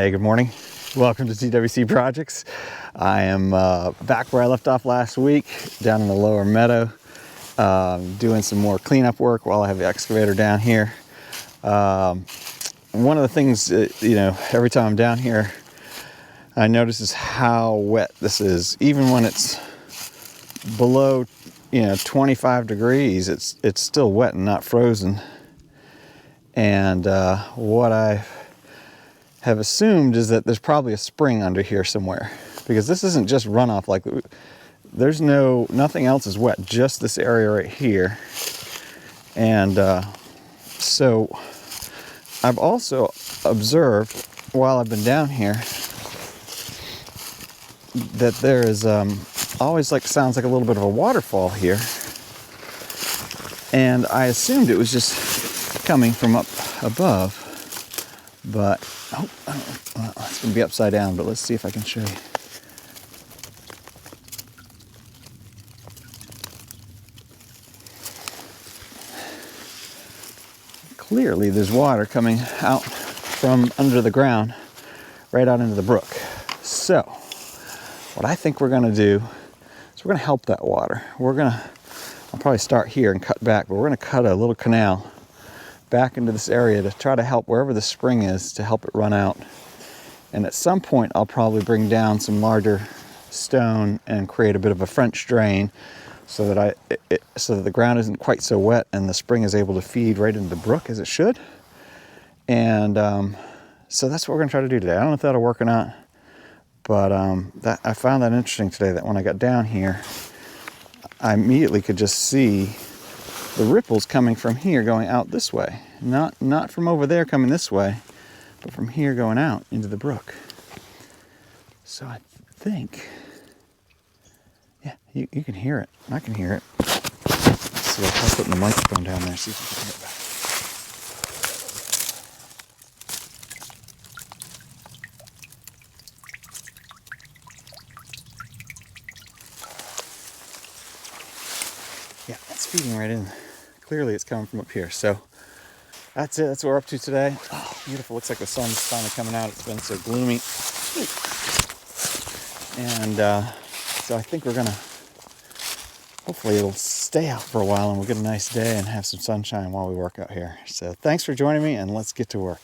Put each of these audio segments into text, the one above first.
Hey, good morning. Welcome to TWC Projects. I am back where I left off last week, down in the lower meadow, doing some more cleanup work while I have the excavator down here. One of the things, every time I'm down here, I notice is how wet this is. Even when it's below, 25 degrees, it's still wet and not frozen. And what I have assumed is that there's probably a spring under here somewhere, because this isn't just runoff. Like, there's nothing else is wet, just this area right here. And so I've also observed while I've been down here that there is always sounds like a little bit of a waterfall here, and I assumed it was just coming from up above, but well, it's gonna be upside down, but let's see if I can show you. Clearly there's water coming out from under the ground right out into the brook. So what I think we're gonna do is we're gonna help that water. I'll probably start here and cut back, but we're gonna cut a little canal back into this area to try to help wherever the spring is, to help it run out. And at some point I'll probably bring down some larger stone and create a bit of a French drain so that the ground isn't quite so wet and the spring is able to feed right into the brook as it should. And so that's what we're gonna try to do today. I don't know if that'll work or not, but I found that interesting today, that when I got down here, I immediately could just see the ripples coming from here going out this way. Not from over there coming this way, but from here going out into the brook. So I think, yeah, you can hear it. I can hear it. So I'll try putting the microphone down there, see if we can hear it back. Yeah, it's feeding right in. Clearly it's coming from up here. So that's it. That's what we're up to today. Oh, beautiful. Looks like the sun's finally coming out. It's been so gloomy. And so I think we're going to, hopefully it'll stay out for a while and we'll get a nice day and have some sunshine while we work out here. So thanks for joining me, and let's get to work.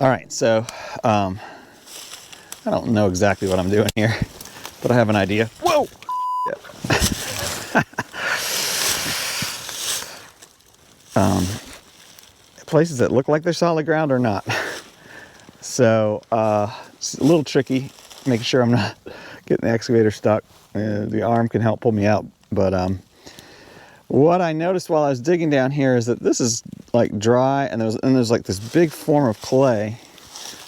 All right, so I don't know exactly what I'm doing here, but I have an idea. Whoa! Places that look like they're solid ground or not. So it's a little tricky, making sure I'm not getting the excavator stuck. The arm can help pull me out, but what I noticed while I was digging down here is that this is like dry, and there's like this big form of clay.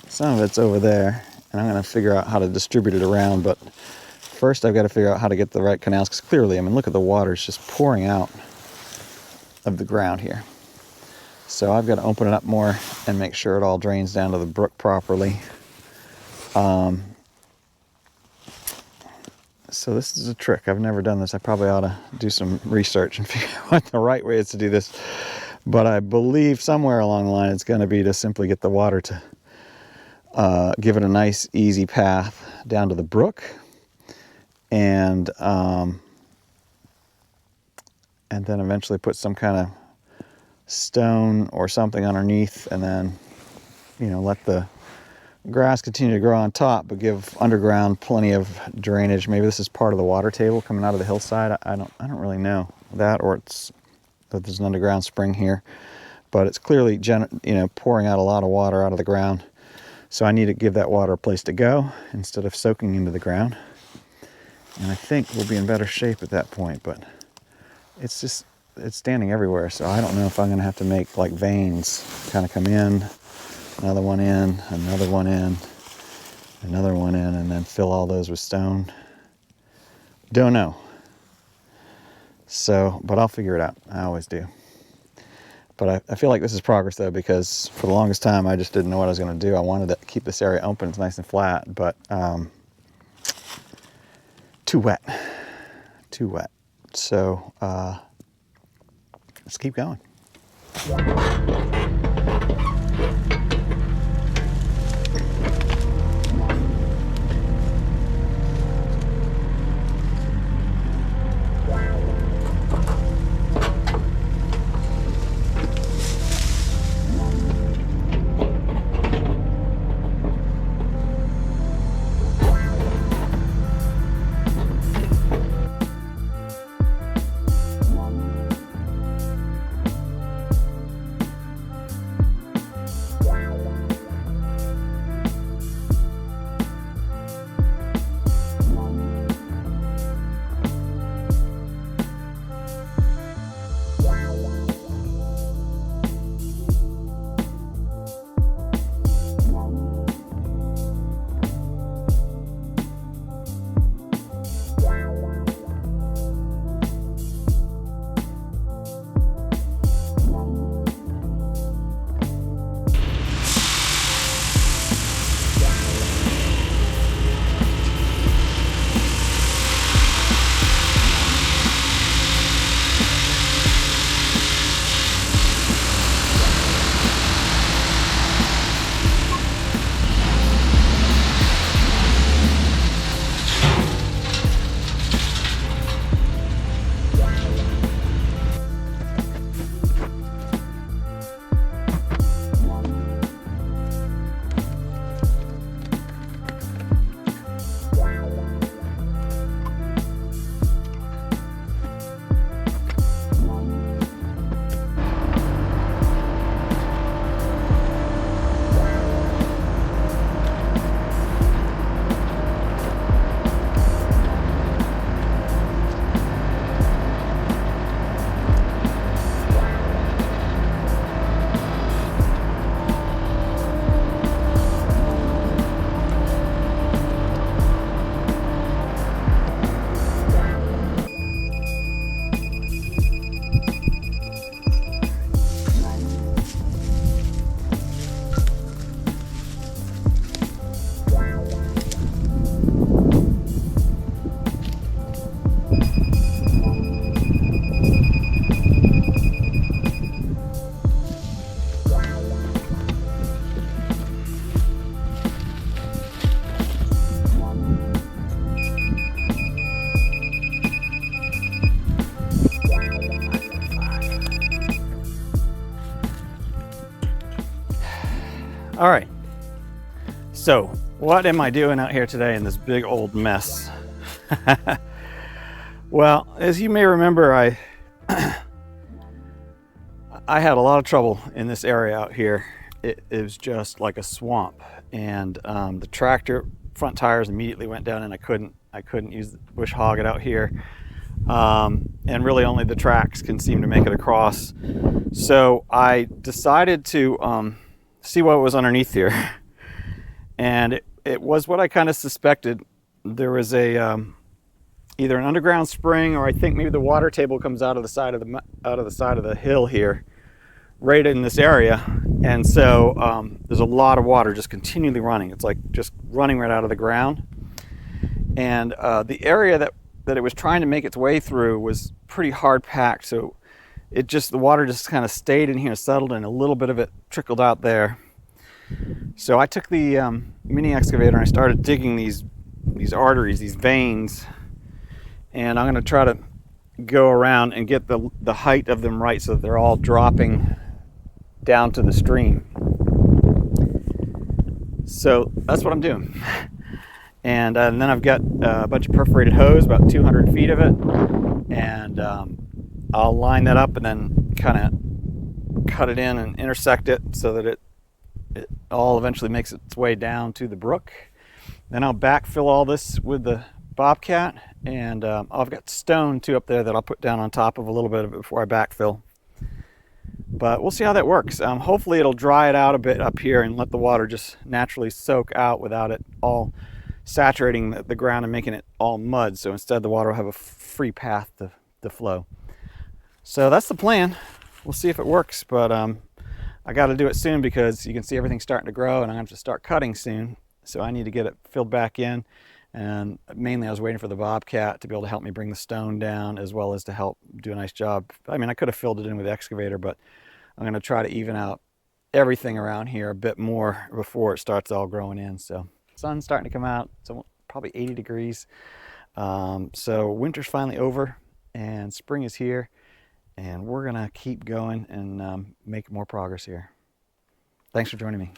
Some of it's over there, and I'm going to figure out how to distribute it around. But first I've got to figure out how to get the right canals, because clearly, I mean, look at the water. It's just pouring out of the ground here. So I've got to open it up more and make sure it all drains down to the brook properly. So this is a trick. I've never done this. I probably ought to do some research and figure out what the right way is to do this. But I believe somewhere along the line it's going to be to simply get the water to give it a nice, easy path down to the brook. and then eventually put some kind of stone or something underneath, and then, you know, let the grass continue to grow on top, but give underground plenty of drainage. Maybe this is part of the water table coming out of the hillside. I don't really know that, or it's that there's an underground spring here, but it's clearly pouring out a lot of water out of the ground. So I need to give that water a place to go instead of soaking into the ground. And I think we'll be in better shape at that point, but it's standing everywhere. So I don't know if I'm gonna have to make like veins kind of come in, another one in, another one in, another one in, and then fill all those with stone. Don't know. So, but I'll figure it out. I always do. But I feel like this is progress though, because for the longest time I just didn't know what I was going to do. I wanted to keep this area open, it's nice and flat, but too wet. So let's keep going. All right, so what am I doing out here today in this big old mess? Well, as you may remember, I had a lot of trouble in this area out here. It was just like a swamp, and the tractor front tires immediately went down, and I couldn't use the bush hog it out here, and really only the tracks can seem to make it across. So I decided to see what was underneath here, and it was what I kind of suspected. There was a either an underground spring, or I think maybe the water table comes out of the side of the hill here, right in this area. And so there's a lot of water just continually running. It's like just running right out of the ground. And the area that it was trying to make its way through was pretty hard packed. So the water just kind of stayed in here, settled, and a little bit of it trickled out there. So I took the mini excavator and I started digging these arteries, these veins, and I'm going to try to go around and get the height of them right so that they're all dropping down to the stream. So that's what I'm doing. And then I've got a bunch of perforated hose, about 200 feet of it, and I'll line that up and then kind of cut it in and intersect it so that it all eventually makes its way down to the brook. Then I'll backfill all this with the bobcat, and I've got stone too up there that I'll put down on top of a little bit of it before I backfill. But we'll see how that works. Hopefully it'll dry it out a bit up here and let the water just naturally soak out without it all saturating the ground and making it all mud. So instead the water will have a free path to flow. So that's the plan. We'll see if it works, but I got to do it soon because you can see everything's starting to grow and I'm going to have to start cutting soon. So I need to get it filled back in, and mainly I was waiting for the bobcat to be able to help me bring the stone down as well as to help do a nice job. I mean, I could have filled it in with the excavator, but I'm going to try to even out everything around here a bit more before it starts all growing in. So sun's starting to come out. It's probably 80 degrees. So winter's finally over and spring is here, and we're going to keep going and make more progress here. Thanks for joining me.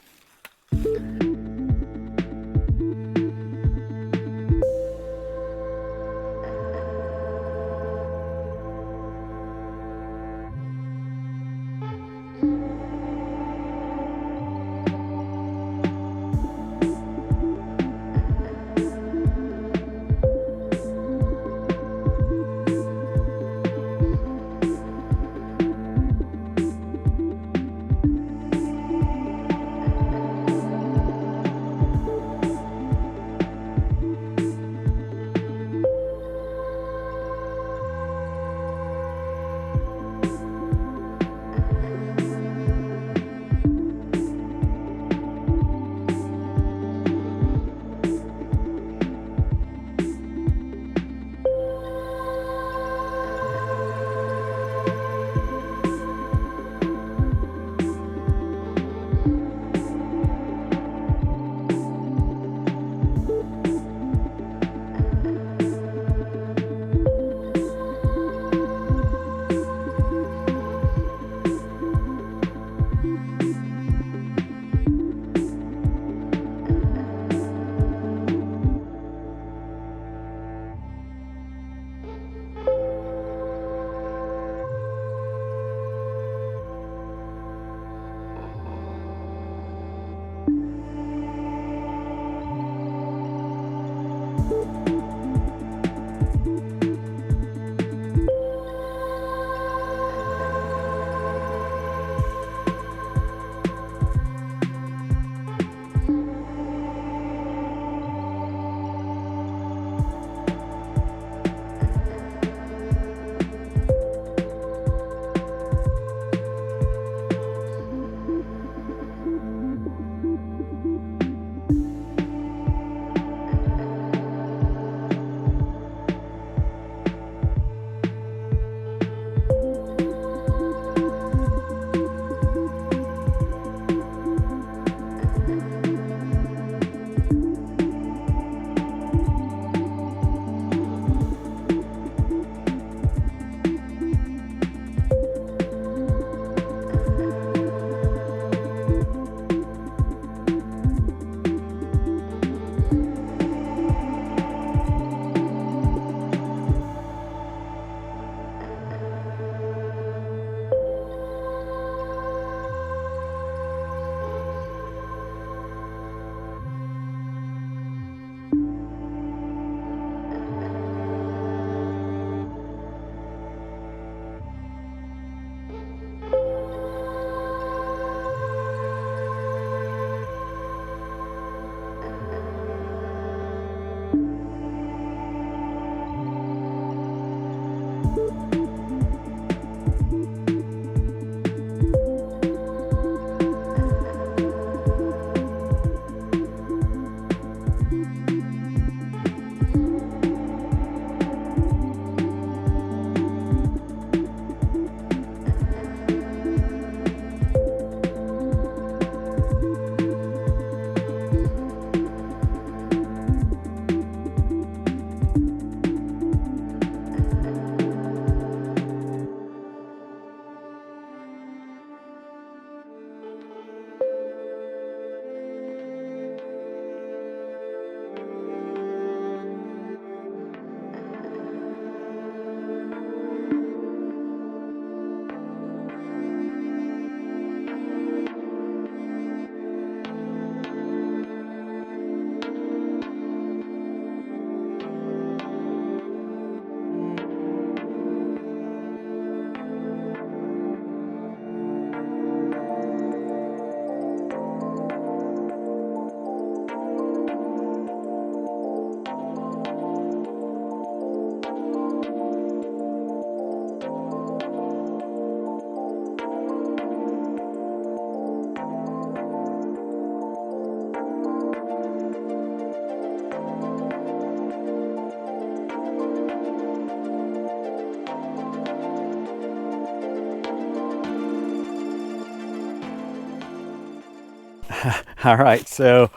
All right, so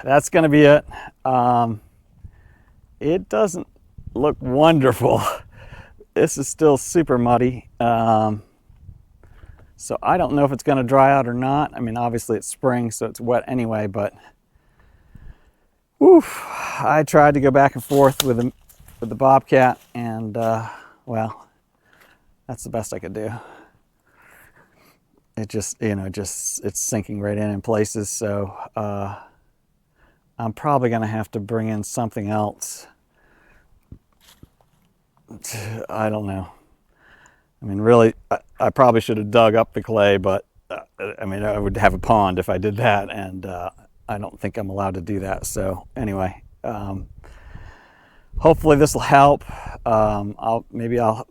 that's going to be it. It doesn't look wonderful. This is still super muddy. So I don't know if it's going to dry out or not. I mean, obviously it's spring, so it's wet anyway, but oof, I tried to go back and forth with the Bobcat, and well, that's the best I could do. It just, it's sinking right in places. So I'm probably going to have to bring in something else. I don't know. I mean, really, I probably should have dug up the clay, but I mean, I would have a pond if I did that, and I don't think I'm allowed to do that. So anyway, hopefully this will help. Maybe I'll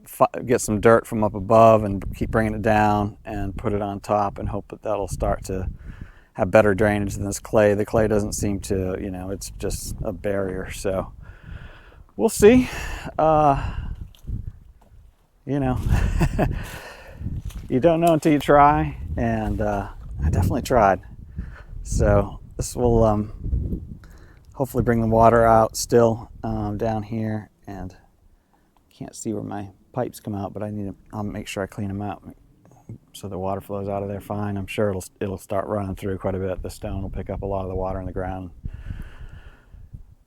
get some dirt from up above and keep bringing it down and put it on top, and hope that that'll start to have better drainage than this clay. The clay doesn't seem to, it's just a barrier. So we'll see. You don't know until you try, and I definitely tried. So this will hopefully bring the water out still down here, and can't see where my pipes come out, but I'll make sure I clean them out so the water flows out of there fine. I'm sure it'll start running through quite a bit. The stone will pick up a lot of the water in the ground,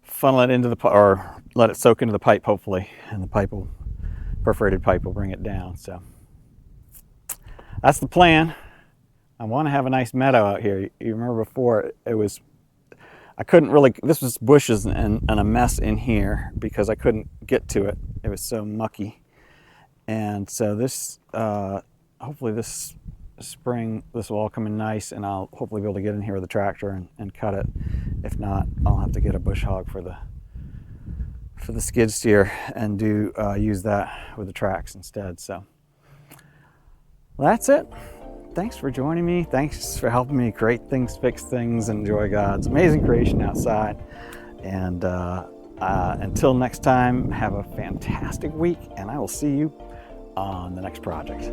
funnel it into or let it soak into the pipe, hopefully, and the perforated pipe will bring it down. So that's the plan. I want to have a nice meadow out here. You remember before, I couldn't really, this was bushes and a mess in here because I couldn't get to it. It was so mucky. And so this, hopefully this spring, this will all come in nice, and I'll hopefully be able to get in here with a tractor and cut it. If not, I'll have to get a bush hog for the skid steer and use that with the tracks instead. So that's it. Thanks for joining me. Thanks for helping me create things, fix things, enjoy God's amazing creation outside. And until next time, have a fantastic week, and I will see you on the next project.